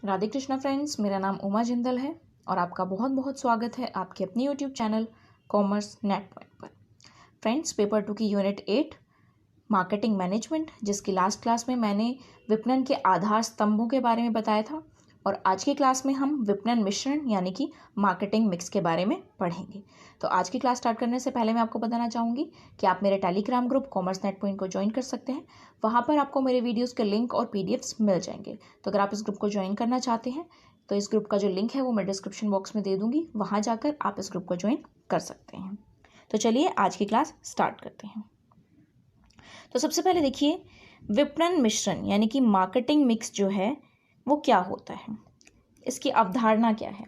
Radhe Krishna friends, मेरा नाम उमा जिंदल है और आपका बहुत बहुत स्वागत है आपके अपने YouTube channel commerce net point पर। फ्रेंड्स, पेपर 2 की यूनिट 8 मार्केटिंग मैनेजमेंट, जिसकी लास्ट क्लास में मैंने विपणन के आधार स्तंभों के बारे में बताया था और आज की क्लास में हम विपणन मिश्रण यानी कि मार्केटिंग मिक्स के बारे में पढ़ेंगे। तो आज की क्लास स्टार्ट करने से पहले मैं आपको बताना चाहूँगी कि आप मेरे Telegram group commerce net point को ज्वाइन कर सकते हैं। वहाँ पर आपको मेरे वीडियोज़ के लिंक और PDFs मिल जाएंगे। तो अगर आप इस ग्रुप को ज्वाइन करना चाहते हैं तो इस ग्रुप का जो लिंक है वो मैं डिस्क्रिप्शन बॉक्स में दे दूँगी, वहाँ जाकर आप इस ग्रुप को ज्वाइन कर सकते हैं। तो चलिए आज की क्लास स्टार्ट करते हैं। तो सबसे पहले देखिए, विपणन मिश्रण यानी कि मार्केटिंग मिक्स जो है वो क्या होता है, इसकी अवधारणा क्या है।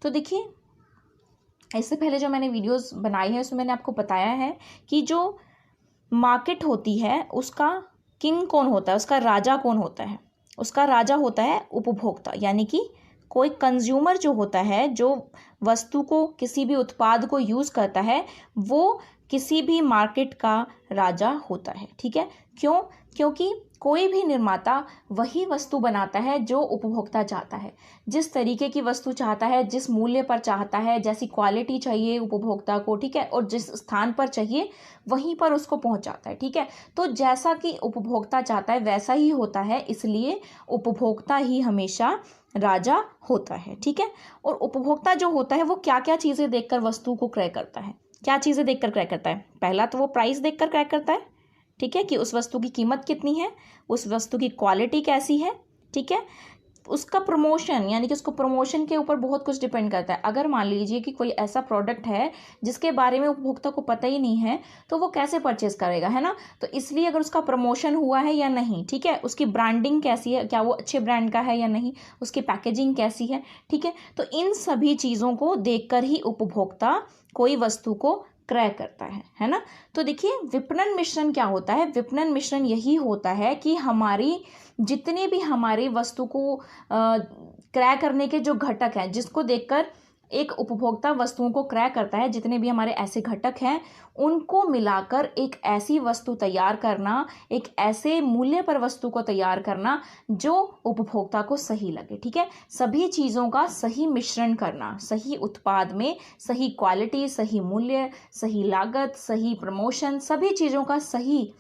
तो देखिए, इससे पहले जो मैंने वीडियोस बनाई है उसमें मैंने आपको बताया है कि जो मार्केट होती है उसका किंग कौन होता है, उसका राजा कौन होता है। उसका राजा होता है उपभोक्ता, यानी कि कोई कंज्यूमर जो होता है, जो वस्तु को, किसी भी उत्पाद को यूज़ करता है, वो किसी भी मार्केट का राजा होता है। ठीक है, क्यों? क्योंकि कोई भी निर्माता वही वस्तु बनाता है जो उपभोक्ता चाहता है, जिस तरीके की वस्तु चाहता है, जिस मूल्य पर चाहता है, जैसी क्वालिटी चाहिए उपभोक्ता को, ठीक है, और जिस स्थान पर चाहिए वहीं पर उसको पहुंचाता है। ठीक है, तो जैसा कि उपभोक्ता चाहता है वैसा ही होता है, इसलिए उपभोक्ता ही हमेशा राजा होता है। ठीक है, और उपभोक्ता जो होता है वो क्या क्या चीज़ें देखकर वस्तु को क्रय करता है। क्या चीज़ें देखकर क्रय करता है? पहला तो वो प्राइस देखकर क्रय करता है, ठीक है, कि उस वस्तु की कीमत कितनी है, उस वस्तु की क्वालिटी कैसी है। ठीक है, उसका प्रमोशन, यानी कि उसको प्रमोशन के ऊपर बहुत कुछ डिपेंड करता है। अगर मान लीजिए कि कोई ऐसा प्रोडक्ट है जिसके बारे में उपभोक्ता को पता ही नहीं है, तो वो कैसे परचेस करेगा, है ना। तो इसलिए अगर उसका प्रमोशन हुआ है या नहीं, ठीक है, उसकी ब्रांडिंग कैसी है, क्या वो अच्छे ब्रांड का है या नहीं, उसकी पैकेजिंग कैसी है, ठीक है, तो इन सभी चीज़ों को देखकर ही उपभोक्ता कोई वस्तु को क्रय करता है ना। तो देखिए, विपणन मिश्रण क्या होता है? विपणन मिश्रण यही होता है कि हमारी जितने भी हमारी वस्तु को क्रय करने के जो घटक हैं, जिसको देखकर एक उपभोक्ता वस्तुओं को क्रय करता है, जितने भी हमारे ऐसे घटक हैं उनको मिलाकर एक ऐसी वस्तु तैयार करना, एक ऐसे मूल्य पर वस्तु को तैयार करना जो उपभोक्ता को सही लगे। ठीक है, सभी चीज़ों का सही मिश्रण करना, सही उत्पाद में सही क्वालिटी, सही मूल्य, सही लागत, सही प्रमोशन, सभी चीज़ों का सही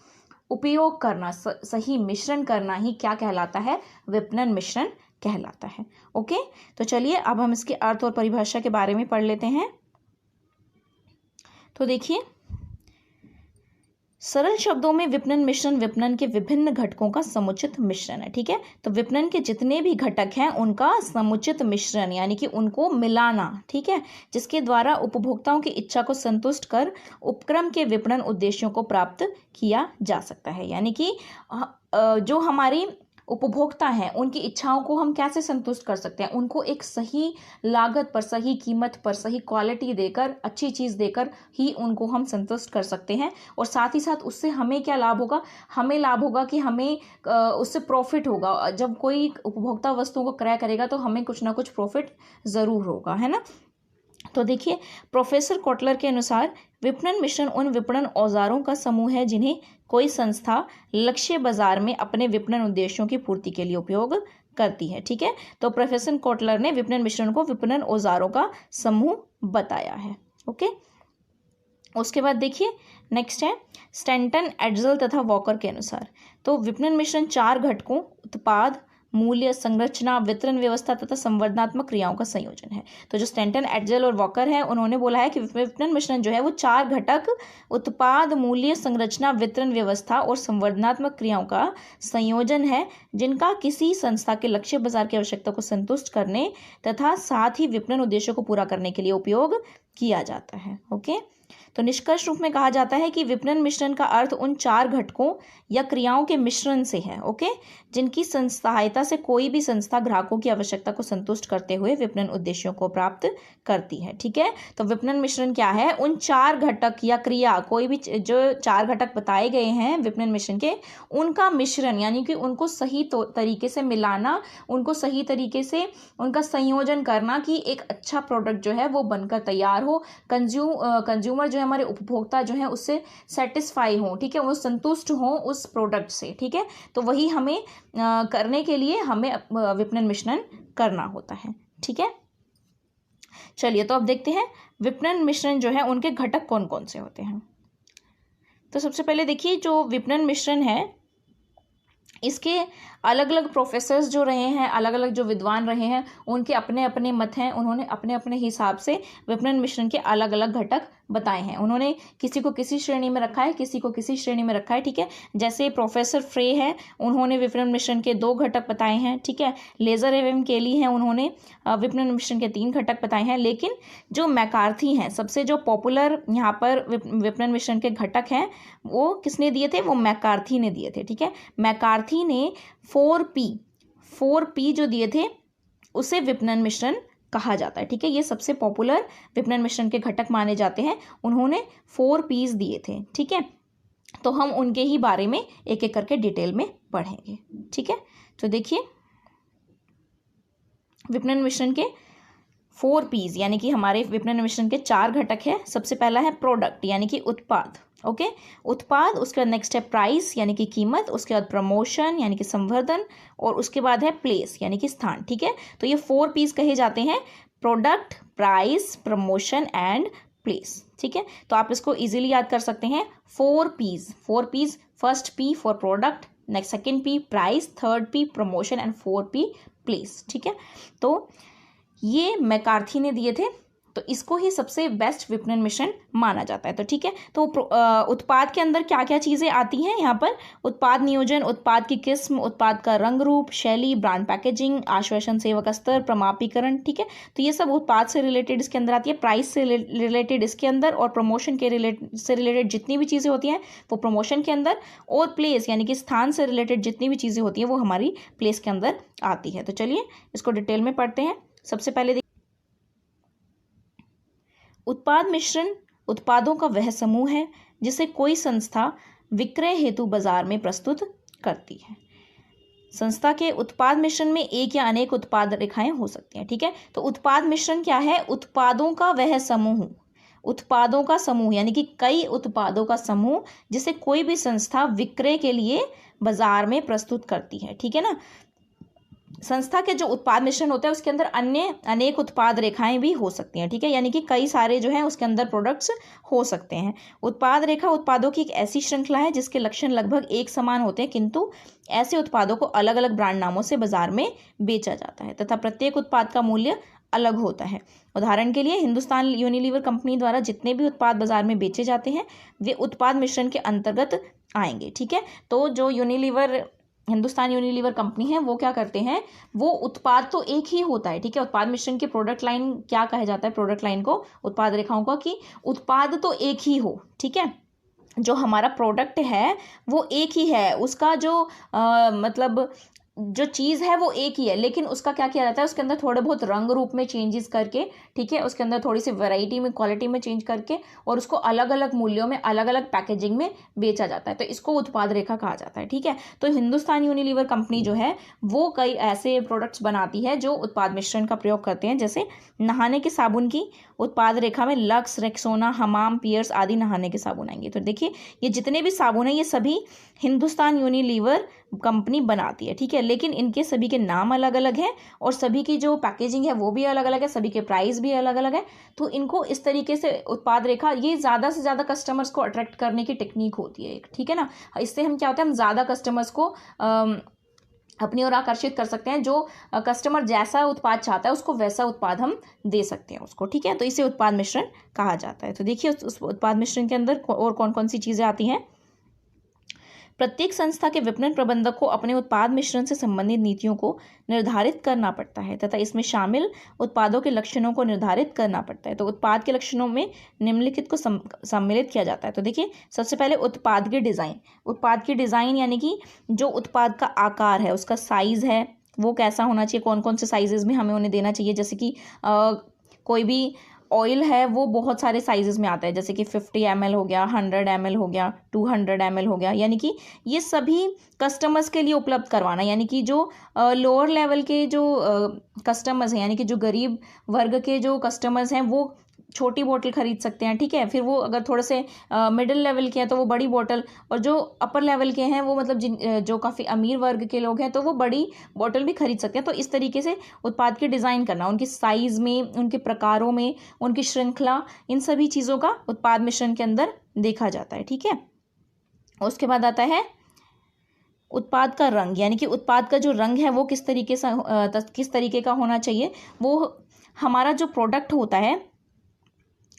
उपयोग करना, सही मिश्रण करना ही क्या कहलाता है? विपणन मिश्रण कहलाता है। ओके, तो चलिए अब हम इसके अर्थ और परिभाषा के बारे में पढ़ लेते हैं। तो देखिए, सरल शब्दों में विपणन मिश्रण विपणन के विभिन्न घटकों का समुचित मिश्रण है। ठीक है, तो विपणन के जितने भी घटक हैं उनका समुचित मिश्रण, यानी कि उनको मिलाना, ठीक है, जिसके द्वारा उपभोक्ताओं की इच्छा को संतुष्ट कर उपक्रम के विपणन उद्देश्यों को प्राप्त किया जा सकता है। यानी कि जो हमारी उपभोक्ता हैं उनकी इच्छाओं को हम कैसे संतुष्ट कर सकते हैं? उनको एक सही लागत पर, सही कीमत पर, सही क्वालिटी देकर, अच्छी चीज़ देकर ही उनको हम संतुष्ट कर सकते हैं। और साथ ही साथ उससे हमें क्या लाभ होगा? हमें लाभ होगा कि हमें उससे प्रॉफिट होगा। जब कोई उपभोक्ता वस्तुओं को क्रय करेगा तो हमें कुछ ना कुछ प्रॉफिट ज़रूर होगा, है ना। तो देखिए, प्रोफेसर कोटलर के अनुसार विपणन मिश्रण उन विपणन औजारों का समूह है जिन्हें कोई संस्था लक्ष्य बाजार में अपने विपणन उद्देश्यों की पूर्ति के लिए उपयोग करती है। ठीक है, तो प्रोफेसर कोटलर ने विपणन मिश्रण को विपणन औजारों का समूह बताया है। ओके, उसके बाद देखिए नेक्स्ट है स्टैंटन, एड्जल तथा वॉकर के अनुसार। तो विपणन मिश्रण 4 घटकों उत्पाद, मूल्य, संरचना, वितरण व्यवस्था तथा संवर्धनात्मक क्रियाओं का संयोजन है। तो जो स्टैंटन, एड्जल और वॉकर है उन्होंने बोला है कि विपणन मिश्रण जो है वो 4 घटक उत्पाद, मूल्य, संरचना, वितरण व्यवस्था और संवर्धनात्मक क्रियाओं का संयोजन है, जिनका किसी संस्था के लक्ष्य बाजार की आवश्यकता को संतुष्ट करने तथा साथ ही विपणन उद्देश्यों को पूरा करने के लिए उपयोग किया जाता है। ओके, तो निष्कर्ष रूप में कहा जाता है कि विपणन मिश्रण का अर्थ उन 4 घटकों या क्रियाओं के मिश्रण से है, ओके, जिनकी सहायता से कोई भी संस्था ग्राहकों की आवश्यकता को संतुष्ट करते हुए विपणन उद्देश्यों को प्राप्त करती है। ठीक है, तो विपणन मिश्रण क्या है? उन 4 घटक या क्रिया, कोई भी जो 4 घटक बताए गए हैं विपणन मिश्रण के, उनका मिश्रण, यानी कि उनको सही तरीके से मिलाना, उनको सही तरीके से उनका संयोजन करना कि एक अच्छा प्रोडक्ट जो है वो बनकर तैयार हो, कंज्यूमर जो है, हमारे उपभोक्ता जो है उससे सेटिस्फाई हो, ठीक है, वो संतुष्ट हो उस प्रोडक्ट से। ठीक है, तो वही हमें करने के लिए हमें विपणन मिश्रण करना होता है। ठीक है, चलिए तो अब देखते हैं विपणन मिश्रण जो है उनके घटक कौन कौन से होते हैं। तो सबसे पहले देखिए, जो विपणन मिश्रण है इसके अलग अलग प्रोफेसर्स जो रहे हैं, अलग अलग जो विद्वान रहे हैं, उनके अपने अपने मत हैं। उन्होंने अपने अपने हिसाब से विपणन मिश्रण के अलग अलग घटक बताए हैं। उन्होंने किसी को किसी श्रेणी में रखा है, किसी को किसी श्रेणी में रखा है। ठीक है, जैसे प्रोफेसर फ्रे है, उन्होंने विपणन मिश्रण के 2 घटक बताए हैं। ठीक है, लेजर एवं केली हैं, उन्होंने विपणन मिश्रण के 3 घटक बताए हैं। लेकिन जो मैकार्थी हैं, सबसे जो पॉपुलर यहाँ पर विपणन मिश्रण के घटक हैं, वो किसने दिए थे? वो मैकार्थी ने दिए थे। ठीक है, मैकार्थी ने 4P जो दिए थे उसे विपणन मिश्रण कहा जाता है। ठीक है, ये सबसे पॉपुलर विपणन मिश्रण के घटक माने जाते हैं। उन्होंने 4Ps दिए थे। ठीक है, तो हम उनके ही बारे में एक एक करके डिटेल में पढ़ेंगे। ठीक है, तो देखिए विपणन मिश्रण के 4Ps यानी कि हमारे विपणन मिश्रण के 4 घटक है। सबसे पहला है प्रोडक्ट यानी कि उत्पाद। ओके, उत्पाद, उसके बाद नेक्स्ट है प्राइस यानी कि कीमत, उसके बाद प्रमोशन यानी कि संवर्धन, और उसके बाद है प्लेस यानी कि स्थान। ठीक है, तो ये 4Ps कहे जाते हैं, product, price, promotion and place. ठीक है, तो आप इसको इजीली याद कर सकते हैं। 4Ps, first P for product, next second P price, third P promotion and 4P place. ठीक है, तो ये मैकार्थी ने दिए थे, तो इसको ही सबसे बेस्ट विपणन मिश्रण माना जाता है। तो ठीक है, तो उत्पाद के अंदर क्या क्या चीज़ें आती हैं यहाँ पर? उत्पाद नियोजन, उत्पाद की किस्म, उत्पाद का रंग रूप, शैली, ब्रांड पैकेजिंग, आश्वासन सेवा का स्तर, प्रमापीकरण। ठीक है, तो ये सब उत्पाद से रिलेटेड इसके अंदर आती है। प्राइस से रिलेटेड इसके अंदर, और प्रमोशन के रिलेटेड जितनी भी चीज़ें होती हैं वो प्रमोशन के अंदर, और प्लेस यानी कि स्थान से रिलेटेड जितनी भी चीज़ें होती हैं वो हमारी प्लेस के अंदर आती है। तो चलिए इसको डिटेल में पढ़ते हैं। सबसे पहले उत्पाद मिश्रण उत्पादों का वह समूह है जिसे कोई संस्था विक्रय हेतु बाजार में प्रस्तुत करती है। संस्था के उत्पाद मिश्रण में एक या अनेक उत्पाद रेखाएं हो सकती हैं। ठीक है, तो उत्पाद मिश्रण क्या है? उत्पादों का वह समूह, उत्पादों का समूह यानी कि कई उत्पादों का समूह जिसे कोई भी संस्था विक्रय के लिए बाजार में प्रस्तुत करती है। ठीक है ना, संस्था के जो उत्पाद मिश्रण होता है उसके अंदर अन्य अनेक उत्पाद रेखाएं भी हो सकती हैं। ठीक है, यानी कि कई सारे जो हैं उसके अंदर प्रोडक्ट्स हो सकते हैं। उत्पाद रेखा उत्पादों की एक ऐसी श्रृंखला है जिसके लक्षण लगभग एक समान होते हैं, किंतु ऐसे उत्पादों को अलग अलग ब्रांड नामों से बाजार में बेचा जाता है तथा प्रत्येक उत्पाद का मूल्य अलग होता है। उदाहरण के लिए हिंदुस्तान यूनिलीवर कंपनी द्वारा जितने भी उत्पाद बाजार में बेचे जाते हैं वे उत्पाद मिश्रण के अंतर्गत आएंगे। ठीक है, तो जो हिंदुस्तान यूनिलीवर कंपनी है वो क्या करते हैं, वो उत्पाद तो एक ही होता है। ठीक है, उत्पाद मिश्रण की प्रोडक्ट लाइन क्या कहा जाता है? प्रोडक्ट लाइन को, उत्पाद रेखाओं का, कि उत्पाद तो एक ही हो। ठीक है, जो हमारा प्रोडक्ट है वो एक ही है, उसका जो मतलब जो चीज़ है वो एक ही है, लेकिन उसका क्या किया जाता है, उसके अंदर थोड़े बहुत रंग रूप में चेंजेस करके, ठीक है, उसके अंदर थोड़ी सी वैरायटी में, क्वालिटी में चेंज करके, और उसको अलग अलग मूल्यों में, अलग अलग पैकेजिंग में बेचा जाता है। तो इसको उत्पाद रेखा कहा जाता है। ठीक है, तो हिंदुस्तान यूनिलीवर कंपनी जो है वो कई ऐसे प्रोडक्ट्स बनाती है जो उत्पाद मिश्रण का प्रयोग करते हैं। जैसे नहाने के साबुन की उत्पाद रेखा में लक्स, रेक्सोना, हमाम, पियर्स आदि नहाने के साबुन आएंगे। तो देखिए ये जितने भी साबुन है ये सभी हिंदुस्तान यूनिलीवर कंपनी बनाती है। ठीक है, लेकिन इनके सभी के नाम अलग अलग हैं और सभी की जो पैकेजिंग है वो भी अलग अलग है, सभी के प्राइस भी अलग अलग है। तो इनको इस तरीके से उत्पाद रेखा, ये ज़्यादा से ज़्यादा कस्टमर्स को अट्रैक्ट करने की टेक्निक होती है एक। ठीक है ना, इससे हम क्या होता है, हम ज़्यादा कस्टमर्स को अपनी ओर आकर्षित कर सकते हैं। जो कस्टमर जैसा उत्पाद चाहता है उसको वैसा उत्पाद हम दे सकते हैं उसको। ठीक है, तो इसे उत्पाद मिश्रण कहा जाता है। तो देखिए उस उत्पाद मिश्रण के अंदर और कौन कौन सी चीज़ें आती हैं। प्रत्येक संस्था के विपणन प्रबंधक को अपने उत्पाद मिश्रण से संबंधित नीतियों को निर्धारित करना पड़ता है तथा इसमें शामिल उत्पादों के लक्षणों को निर्धारित करना पड़ता है। तो उत्पाद के लक्षणों में निम्नलिखित को सम्मिलित किया जाता है। तो देखिए सबसे पहले उत्पाद की डिज़ाइन। उत्पाद की डिज़ाइन यानी कि जो उत्पाद का आकार है, उसका साइज़ है, वो कैसा होना चाहिए, कौन कौन से साइजेस में हमें उन्हें देना चाहिए। जैसे कि कोई भी ऑयल है वो बहुत सारे साइजेस में आता है, जैसे कि 50 ml हो गया, 100 ml हो गया, 200 ml हो गया, यानी कि ये सभी कस्टमर्स के लिए उपलब्ध करवाना। यानी कि जो लोअर लेवल के जो कस्टमर्स हैं, यानी कि जो गरीब वर्ग के जो कस्टमर्स हैं, वो छोटी बोतल खरीद सकते हैं, ठीक है। फिर वो अगर थोड़े से मिडिल लेवल के हैं तो वो बड़ी बोतल, और जो अपर लेवल के हैं वो मतलब जो काफ़ी अमीर वर्ग के लोग हैं तो वो बड़ी बोतल भी खरीद सकते हैं। तो इस तरीके से उत्पाद की डिज़ाइन करना, उनकी साइज़ में, उनके प्रकारों में, उनकी श्रृंखला, इन सभी चीज़ों का उत्पाद मिश्रण के अंदर देखा जाता है, ठीक है। उसके बाद आता है उत्पाद का रंग, यानी कि उत्पाद का जो रंग है वो किस तरीके का होना चाहिए। वो हमारा जो प्रोडक्ट होता है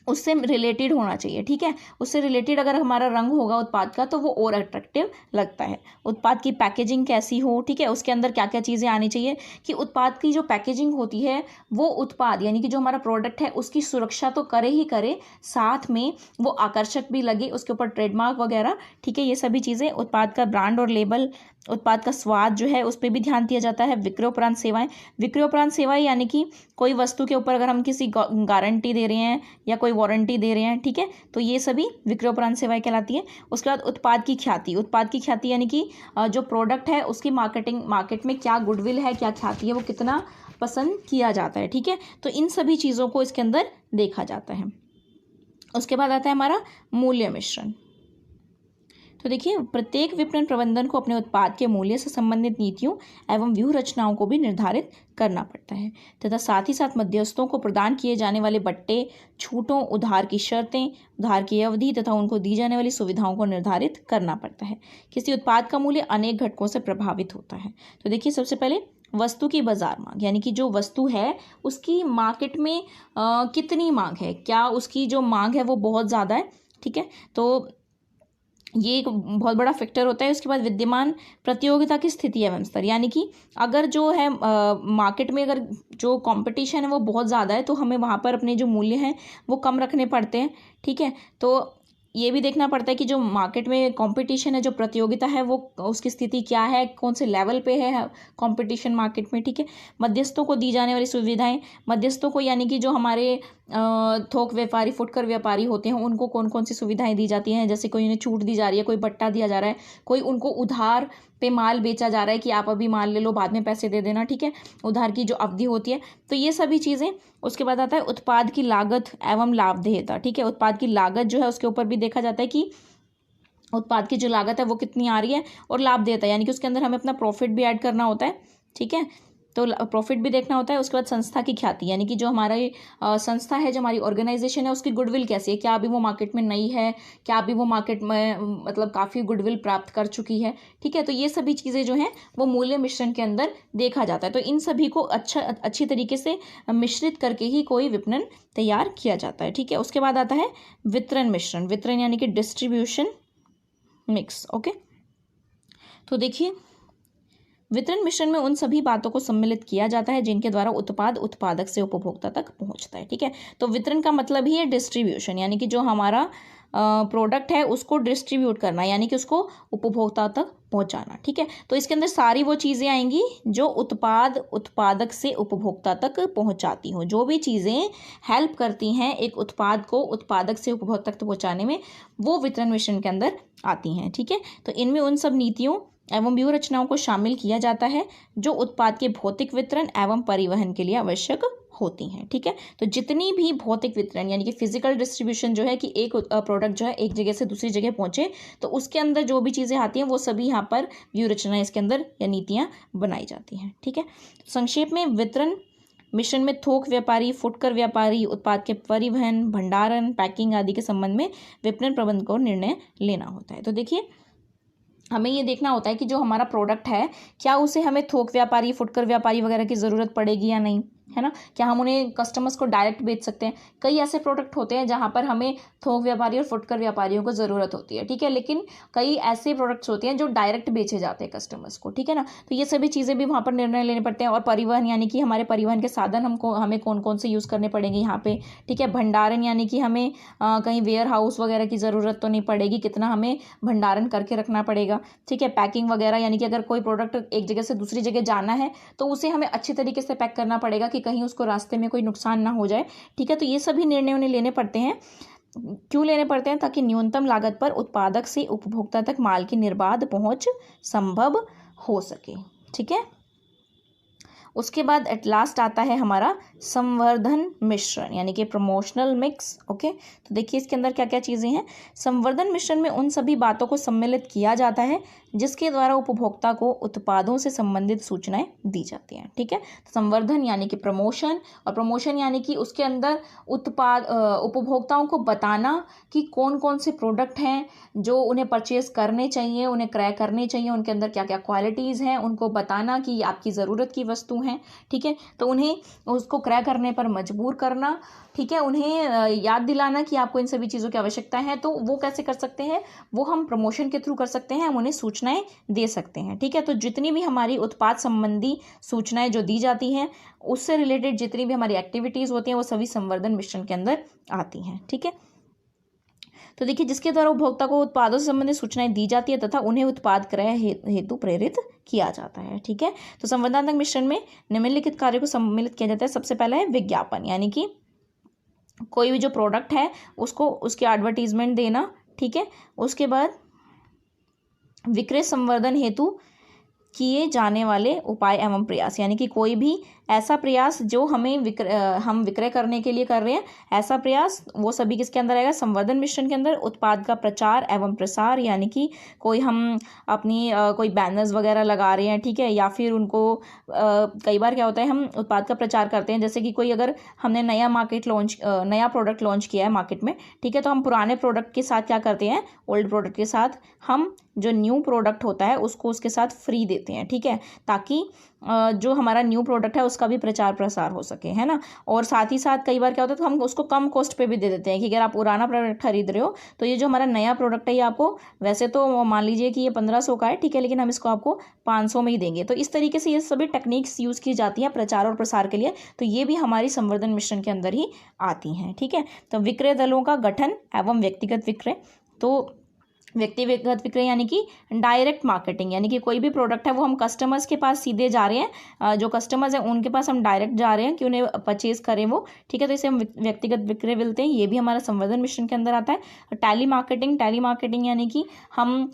उससे रिलेटेड होना चाहिए, ठीक है। उससे रिलेटेड अगर हमारा रंग होगा उत्पाद का तो वो और अट्रैक्टिव लगता है। उत्पाद की पैकेजिंग कैसी हो, ठीक है, उसके अंदर क्या क्या चीज़ें आनी चाहिए कि उत्पाद की जो पैकेजिंग होती है वो उत्पाद यानी कि जो हमारा प्रोडक्ट है उसकी सुरक्षा तो करे ही करे, साथ में वो आकर्षक भी लगे, उसके ऊपर ट्रेडमार्क वगैरह, ठीक है, ये सभी चीज़ें। उत्पाद का ब्रांड और लेबल, उत्पाद का स्वाद जो है उस पर भी ध्यान दिया जाता है। विक्रयोपरांत सेवाएं, विक्रयोपरांत सेवाएं यानी कि कोई वस्तु के ऊपर अगर हम किसी गारंटी दे रहे हैं या कोई वारंटी दे रहे हैं, ठीक है, तो ये सभी विक्रयोपरांत सेवाएं कहलाती है। उसके बाद उत्पाद की ख्याति, उत्पाद की ख्याति यानी कि जो प्रोडक्ट है उसकी मार्केट में क्या गुडविल है, क्या ख्याति है, वो कितना पसंद किया जाता है, ठीक है। तो इन सभी चीज़ों को इसके अंदर देखा जाता है। उसके बाद आता है हमारा मूल्य मिश्रण। तो देखिए, प्रत्येक विपणन प्रबंधन को अपने उत्पाद के मूल्य से संबंधित नीतियों एवं व्यूह रचनाओं को भी निर्धारित करना पड़ता है तथा साथ ही साथ मध्यस्थों को प्रदान किए जाने वाले बट्टे, छूटों, उधार की शर्तें, उधार की अवधि तथा उनको दी जाने वाली सुविधाओं को निर्धारित करना पड़ता है। किसी उत्पाद का मूल्य अनेक घटकों से प्रभावित होता है। तो देखिए, सबसे पहले वस्तु की बाजार मांग, यानी कि जो वस्तु है उसकी मार्केट में कितनी मांग है, क्या उसकी जो मांग है वो बहुत ज़्यादा है, ठीक है, तो ये एक बहुत बड़ा फैक्टर होता है। उसके बाद विद्यमान प्रतियोगिता की स्थिति एवं स्तर, यानी कि अगर जो है मार्केट में अगर जो कंपटीशन है वो बहुत ज़्यादा है तो हमें वहाँ पर अपने जो मूल्य हैं वो कम रखने पड़ते हैं, ठीक है। तो ये भी देखना पड़ता है कि जो मार्केट में कंपटीशन है, जो प्रतियोगिता है, वो उसकी स्थिति क्या है, कौन से लेवल पे है कंपटीशन मार्केट में, ठीक है। मध्यस्थों को दी जाने वाली सुविधाएं, मध्यस्थों को यानी कि जो हमारे थोक व्यापारी, फुटकर व्यापारी होते हैं उनको कौन कौन सी सुविधाएं दी जाती हैं, जैसे कोई उन्हें छूट दी जा रही है, कोई बट्टा दिया जा रहा है, कोई उनको उधार पे माल बेचा जा रहा है कि आप अभी माल ले लो, बाद में पैसे दे देना, ठीक है, उधार की जो अवधि होती है, तो ये सभी चीज़ें। उसके बाद आता है उत्पाद की लागत एवं लाभदेयता, ठीक है। उत्पाद की लागत जो है उसके ऊपर भी देखा जाता है कि उत्पाद की जो लागत है वो कितनी आ रही है, और लाभदेयता यानी कि उसके अंदर हमें अपना प्रॉफिट भी ऐड करना होता है, ठीक है, तो प्रॉफिट भी देखना होता है। उसके बाद संस्था की ख्याति, यानी कि जो हमारी संस्था है, जो हमारी ऑर्गेनाइजेशन है, उसकी गुडविल कैसी है, क्या अभी वो मार्केट में नई है, क्या अभी वो मार्केट में मतलब काफ़ी गुडविल प्राप्त कर चुकी है, ठीक है। तो ये सभी चीज़ें जो हैं वो मूल्य मिश्रण के अंदर देखा जाता है। तो इन सभी को अच्छी तरीके से मिश्रित करके ही कोई विपणन तैयार किया जाता है, ठीक है। उसके बाद आता है वितरण मिश्रण, वितरण यानी कि डिस्ट्रीब्यूशन मिक्स, ओके। तो देखिए, वितरण मिश्रण में उन सभी बातों को सम्मिलित किया जाता है जिनके द्वारा उत्पाद उत्पादक से उपभोक्ता तक पहुंचता है, ठीक है। तो वितरण का मतलब ही है डिस्ट्रीब्यूशन, यानी कि जो हमारा प्रोडक्ट है उसको डिस्ट्रीब्यूट करना, यानी कि उसको उपभोक्ता तक पहुंचाना, ठीक है। तो इसके अंदर सारी वो चीज़ें आएंगी जो उत्पाद उत्पादक से उपभोक्ता तक पहुंचाती हों, जो भी चीज़ें हेल्प करती हैं एक उत्पाद को उत्पादक से उपभोक्ता तक पहुंचाने में, वो वितरण मिश्रण के अंदर आती हैं, ठीक है। तो इनमें उन सब नीतियों एवं व्यूह रचनाओं को शामिल किया जाता है जो उत्पाद के भौतिक वितरण एवं परिवहन के लिए आवश्यक होती हैं, ठीक है। तो जितनी भी भौतिक वितरण यानी कि फिजिकल डिस्ट्रीब्यूशन जो है कि एक प्रोडक्ट जो है एक जगह से दूसरी जगह पहुंचे, तो उसके अंदर जो भी चीज़ें आती हैं वो सभी यहाँ पर व्यूह रचनाएं इसके अंदर या नीतियाँ बनाई जाती हैं, ठीक है। संक्षेप में, वितरण मिश्रण में थोक व्यापारी, फुटकर व्यापारी, उत्पाद के परिवहन, भंडारण, पैकिंग आदि के संबंध में विपणन प्रबंधन को निर्णय लेना होता है। तो देखिए, हमें ये देखना होता है कि जो हमारा प्रोडक्ट है क्या उसे हमें थोक व्यापारी, फुटकर व्यापारी वगैरह की ज़रूरत पड़ेगी या नहीं, है ना। क्या हम उन्हें कस्टमर्स को डायरेक्ट बेच सकते हैं। कई ऐसे प्रोडक्ट होते हैं जहाँ पर हमें थोक व्यापारी और फुटकर व्यापारियों को ज़रूरत होती है, ठीक है, लेकिन कई ऐसे प्रोडक्ट्स होते हैं जो डायरेक्ट बेचे जाते हैं कस्टमर्स को, ठीक है ना। तो ये सभी चीज़ें भी वहाँ पर निर्णय लेने पड़ते हैं। और परिवहन यानी कि हमारे परिवहन के साधन हमें कौन कौन से यूज़ करने पड़ेंगे यहाँ पे, ठीक है। भंडारण यानी कि हमें कहीं वेयर हाउस वगैरह की ज़रूरत तो नहीं पड़ेगी, कितना हमें भंडारण करके रखना पड़ेगा, ठीक है। पैकिंग वगैरह यानी कि अगर कोई प्रोडक्ट एक जगह से दूसरी जगह जाना है तो उसे हमें अच्छी तरीके से पैक करना पड़ेगा कि कहीं उसको रास्ते में कोई नुकसान ना हो जाए, ठीक है। तो ये सभी निर्णय उन्हें लेने पड़ते हैं। क्यों लेने पड़ते हैं? ताकि न्यूनतम लागत पर उत्पादक से उपभोक्ता तक माल की निर्बाध पहुंच संभव हो सके, ठीक है। उसके बाद एट लास्ट आता है हमारा संवर्धन मिश्रण यानी कि प्रमोशनल मिक्स। ओके, तो देखिए इसके अंदर क्या क्या चीज़ें हैं। संवर्धन मिश्रण में उन सभी बातों को सम्मिलित किया जाता है जिसके द्वारा उपभोक्ता को उत्पादों से संबंधित सूचनाएं दी जाती हैं। ठीक है, संवर्धन यानी कि प्रमोशन, और प्रमोशन यानी कि उसके अंदर उत्पाद उपभोक्ताओं को बताना कि कौन कौन से प्रोडक्ट हैं जो उन्हें परचेज करने चाहिए, उन्हें क्रय करने चाहिए, उनके अंदर क्या क्या क्वालिटीज़ हैं, उनको बताना कि आपकी ज़रूरत की वस्तु हैं। ठीक है, तो उन्हें उसको क्रय करने पर मजबूर करना। ठीक है, उन्हें याद दिलाना कि आपको इन सभी चीज़ों की आवश्यकता है। तो वो कैसे कर सकते हैं, वो हम प्रमोशन के थ्रू कर सकते हैं, हम उन्हें सूचनाएं दे सकते हैं। ठीक है, तो जितनी भी हमारी उत्पाद संबंधी सूचनाएं जो दी जाती हैं, उससे रिलेटेड जितनी भी हमारी एक्टिविटीज़ होती हैं, वो सभी संवर्धन मिश्रण के अंदर आती हैं। ठीक है, तो देखिए जिसके द्वारा उपभोक्ता को उत्पादों से संबंधित सूचनाएं दी जाती है तथा उन्हें उत्पाद क्रय हेतु प्रेरित किया जाता है। ठीक है, तो संवर्धनात्मक मिश्रण में निम्नलिखित कार्यों को सम्मिलित किया जाता है। सबसे पहला है विज्ञापन, यानी कि कोई भी जो प्रोडक्ट है उसको उसकी एडवर्टीजमेंट देना। ठीक है, उसके बाद विक्रय संवर्धन हेतु किए जाने वाले उपाय एवं प्रयास, यानी कि कोई भी ऐसा प्रयास जो हम विक्रय करने के लिए कर रहे हैं, ऐसा प्रयास वो सभी किसके अंदर आएगा, संवर्धन मिश्रण के अंदर। उत्पाद का प्रचार एवं प्रसार, यानी कि कोई हम अपनी कोई बैनर्स वगैरह लगा रहे हैं। ठीक है, या फिर उनको कई बार क्या होता है, हम उत्पाद का प्रचार करते हैं, जैसे कि कोई अगर हमने नया प्रोडक्ट लॉन्च किया है मार्केट में। ठीक है, तो हम पुराने प्रोडक्ट के साथ क्या करते हैं, ओल्ड प्रोडक्ट के साथ हम जो न्यू प्रोडक्ट होता है उसको उसके साथ फ्री देते हैं। ठीक है, ताकि जो हमारा न्यू प्रोडक्ट है उसका भी प्रचार प्रसार हो सके, है ना। और साथ ही साथ कई बार क्या होता है, तो हम उसको कम कॉस्ट पे भी दे देते हैं कि अगर आप पुराना प्रोडक्ट खरीद रहे हो तो ये जो हमारा नया प्रोडक्ट है ये आपको, वैसे तो मान लीजिए कि ये 1500 का है, ठीक है, लेकिन हम इसको आपको 500 में ही देंगे। तो इस तरीके से ये सभी टेक्निक्स यूज़ की जाती हैं प्रचार और प्रसार के लिए, तो ये भी हमारी संवर्धन मिश्रण के अंदर ही आती हैं। ठीक है, तो विक्रय दलों का गठन एवं व्यक्तिगत विक्रय। तो व्यक्तिगत विक्रय यानी कि डायरेक्ट मार्केटिंग, यानी कि कोई भी प्रोडक्ट है वो हम कस्टमर्स के पास सीधे जा रहे हैं, जो कस्टमर्स हैं उनके पास हम डायरेक्ट जा रहे हैं कि उन्हें परचेज करें वो। ठीक है, तो इसे हम व्यक्तिगत विक्रय बोलते हैं, ये भी हमारा संवर्धन मिश्रण के अंदर आता है। टैली मार्केटिंग यानी कि हम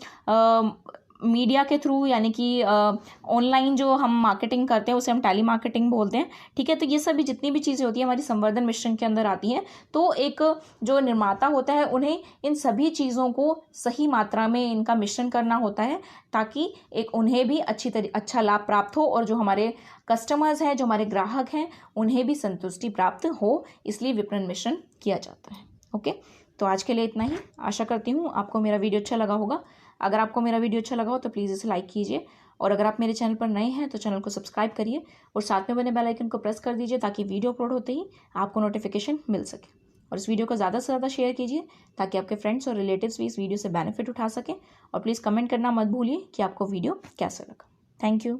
मीडिया के थ्रू, यानी कि ऑनलाइन जो हम मार्केटिंग करते हैं उसे हम टैली मार्केटिंग बोलते हैं। ठीक है, तो ये सभी जितनी भी चीज़ें होती हैं हमारी संवर्धन मिश्रण के अंदर आती हैं। तो एक जो निर्माता होता है उन्हें इन सभी चीज़ों को सही मात्रा में इनका मिश्रण करना होता है, ताकि एक उन्हें भी अच्छा लाभ प्राप्त हो, और जो हमारे कस्टमर्स हैं, जो हमारे ग्राहक हैं, उन्हें भी संतुष्टि प्राप्त हो, इसलिए विपणन मिश्रण किया जाता है। ओके, तो आज के लिए इतना ही। आशा करती हूँ आपको मेरा वीडियो अच्छा लगा होगा। अगर आपको मेरा वीडियो अच्छा लगा हो तो प्लीज़ इसे लाइक कीजिए, और अगर आप मेरे चैनल पर नए हैं तो चैनल को सब्सक्राइब करिए और साथ में बने बेल आइकन को प्रेस कर दीजिए, ताकि वीडियो अपलोड होते ही आपको नोटिफिकेशन मिल सके। और इस वीडियो को ज़्यादा से ज़्यादा शेयर कीजिए ताकि आपके फ्रेंड्स और रिलेटिव्स भी इस वीडियो से बेनिफिट उठा सकें। और प्लीज़ कमेंट करना मत भूलिए कि आपको वीडियो कैसा लगा। Thank you.